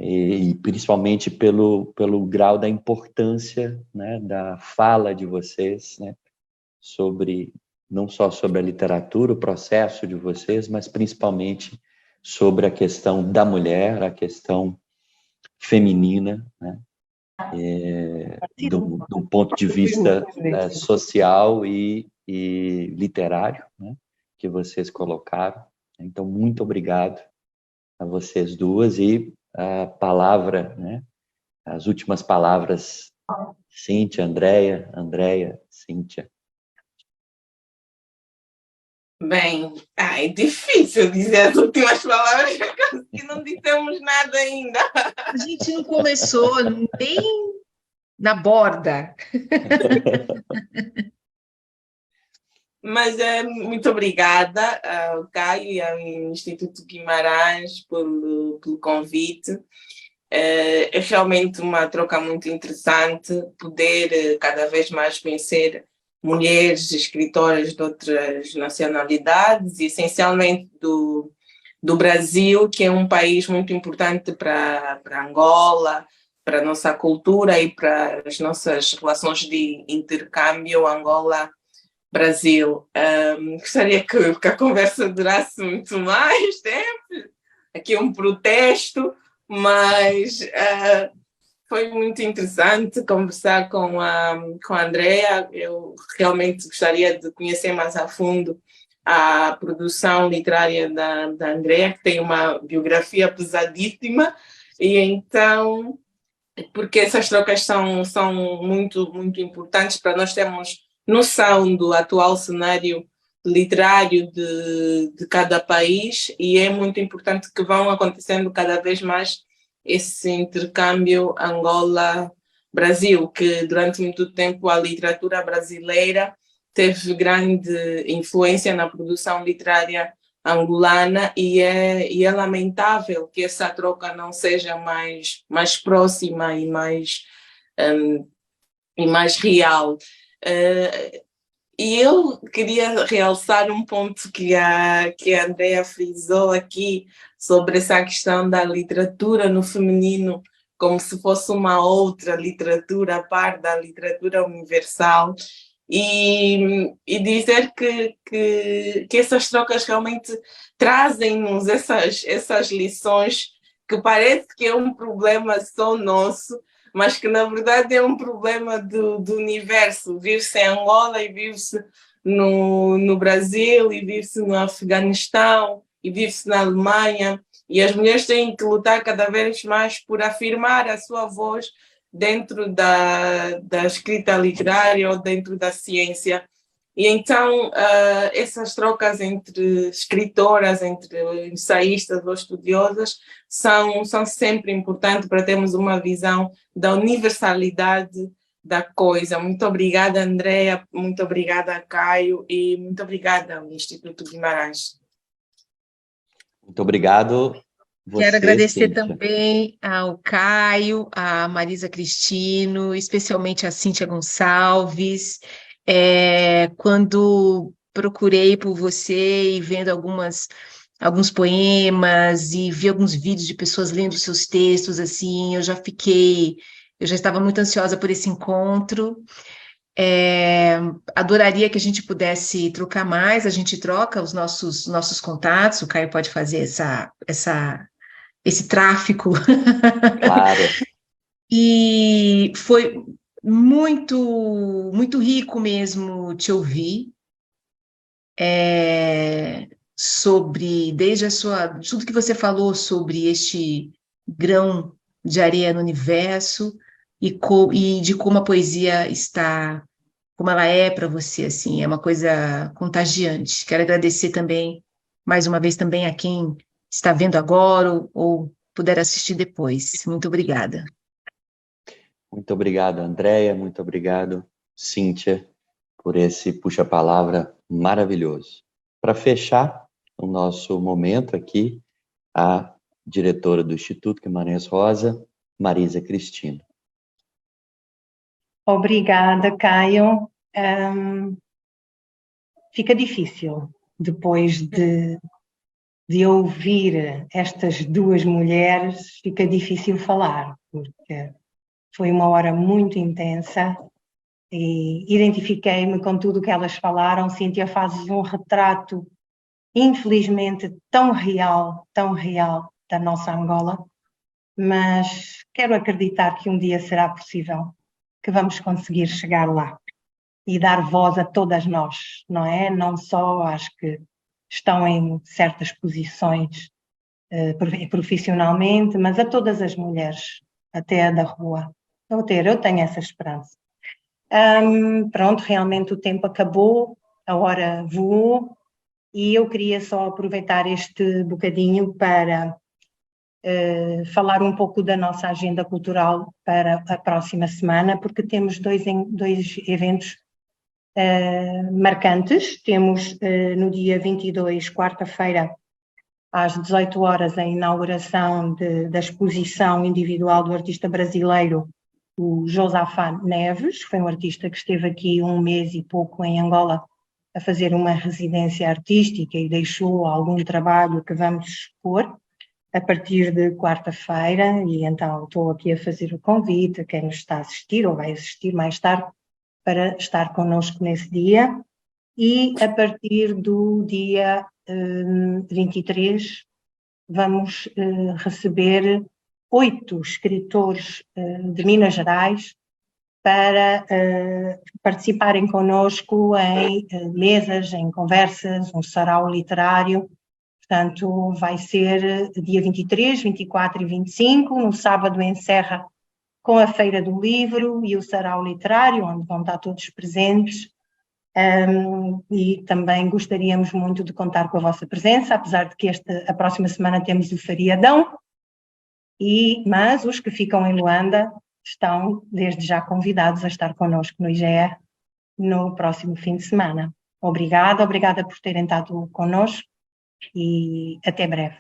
E principalmente pelo grau da importância, né, da fala de vocês, né, não só sobre a literatura, o processo de vocês, mas principalmente sobre a questão da mulher, a questão feminina, né? Do ponto de vista social e literário, né? Que vocês colocaram. Então, muito obrigado a vocês duas, e a palavra, né? As últimas palavras, Cíntia, Andréia, Cíntia. Bem, é difícil dizer as últimas palavras, que não dissemos nada ainda. A gente não começou nem na borda. Mas muito obrigada ao Caio e ao Instituto Guimarães pelo convite. É realmente uma troca muito interessante poder cada vez mais conhecer mulheres escritoras de outras nacionalidades, essencialmente do Brasil, que é um país muito importante para Angola, para a nossa cultura e para as nossas relações de intercâmbio Angola-Brasil. Gostaria que a conversa durasse muito mais tempo, aqui um protesto, mas foi muito interessante conversar com a Andrea. Eu realmente gostaria de conhecer mais a fundo a produção literária da Andrea, que tem uma biografia pesadíssima, e então, porque essas trocas são muito, muito importantes para nós termos noção do atual cenário literário de cada país, e é muito importante que vão acontecendo cada vez mais esse intercâmbio Angola-Brasil, que durante muito tempo a literatura brasileira teve grande influência na produção literária angolana, e é lamentável que essa troca não seja mais próxima e mais real. E eu queria realçar um ponto que a Andrea frisou aqui sobre essa questão da literatura no feminino, como se fosse uma outra literatura a par da literatura universal, e dizer que essas trocas realmente trazem-nos essas lições, que parece que é um problema só nosso, mas que na verdade é um problema do universo. Vive-se em Angola e vive-se no Brasil e vive-se no Afeganistão e vive-se na Alemanha, e as mulheres têm que lutar cada vez mais por afirmar a sua voz dentro da escrita literária ou dentro da ciência. E então essas trocas entre escritoras, entre ensaístas ou estudiosas são sempre importantes para termos uma visão da universalidade da coisa. Muito obrigada, Andrea, muito obrigada, Caio, e muito obrigada ao Instituto Guimarães. Muito obrigado. Quero agradecer Cíntia. também ao Caio, à Marisa Cristino, especialmente a Cíntia Gonçalves. Quando procurei por você e vendo alguns poemas e vi alguns vídeos de pessoas lendo seus textos, assim, eu já estava muito ansiosa por esse encontro. Adoraria que a gente pudesse trocar mais, a gente troca os nossos contatos, o Caio pode fazer esse tráfico. Claro. E foi muito, muito rico mesmo te ouvir desde tudo que você falou sobre este grão de areia no universo e de como a poesia está, como ela é para você, assim, é uma coisa contagiante. Quero agradecer também, mais uma vez, também a quem está vendo agora ou puder assistir depois. Muito obrigada. Muito obrigado, Andréia. Muito obrigado, Cíntia, por esse puxa-palavra maravilhoso. Para fechar o nosso momento aqui, a diretora do Instituto Guimarães Rosa, Marisa Cristino. Obrigada, Caio. Fica difícil, depois de ouvir estas duas mulheres, fica difícil falar, porque foi uma hora muito intensa e identifiquei-me com tudo o que elas falaram. Cíntia, fazes um retrato, infelizmente, tão real da nossa Angola, mas quero acreditar que um dia será possível, que vamos conseguir chegar lá e dar voz a todas nós, não é? Não só às que estão em certas posições profissionalmente, mas a todas as mulheres, até a da rua. Eu tenho essa esperança. Pronto, realmente o tempo acabou, a hora voou, e eu queria só aproveitar este bocadinho para falar um pouco da nossa agenda cultural para a próxima semana, porque temos dois eventos marcantes. Temos no dia 22, quarta-feira, às 18 horas, a inauguração da exposição individual do artista brasileiro, o Josafá Neves. Foi um artista que esteve aqui 1 mês e pouco em Angola a fazer uma residência artística e deixou algum trabalho que vamos expor a partir de quarta-feira, e então estou aqui a fazer o convite a quem nos está a assistir ou vai assistir mais tarde para estar connosco nesse dia. E a partir do dia 23 vamos receber 8 escritores de Minas Gerais para participarem connosco em mesas, em conversas, um sarau literário. Portanto, vai ser dia 23, 24 e 25, no sábado encerra com a Feira do Livro e o sarau literário, onde vão estar todos presentes. E também gostaríamos muito de contar com a vossa presença, apesar de que a próxima semana temos o feriadão, mas os que ficam em Luanda estão desde já convidados a estar connosco no IGE no próximo fim de semana. Obrigada por terem estado connosco e até breve.